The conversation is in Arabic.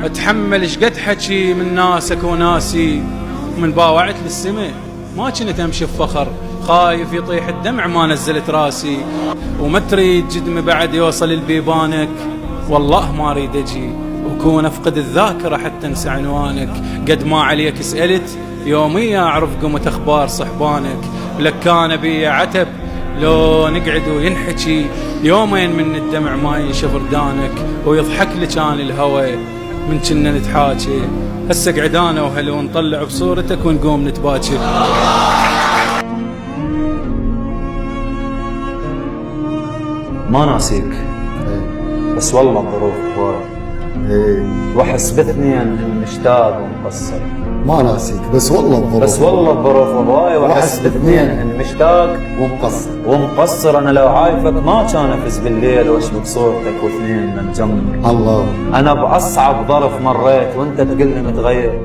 اتحمل شقد حكي من ناسك وناسي، ومن باوعت للسماء ما كنت امشي بفخر، خايف يطيح الدمع ما نزلت راسي، وما تريد جدمي بعد يوصل لبيبانك، والله ما اريد اجي وكون افقد الذاكره حتى انسى عنوانك. قد ما عليك سالت يوميا اعرف قمت اخبار صحبانك، لك كان بي عتب لو نقعد وينحكي، يومين من الدمع ما ينشف ردانك، ويضحك لي كان الهوى من كنا نتحاكي، هسه قعد انا وهلو نطلع بصورتك ونقوم نتباكي. ما ناسيك بس والله الظروف هواي، واحس باثنين مشتاق ومقصر. ما ناسيك بس والله الظروف هواي، واحس باثنين مشتاق ومقصر. انا لو عايفك ما كان افز بالليل واشبك صورتك واثنين نجمر. الله، انا باصعب ظرف مريت وانت تقول لي متغير،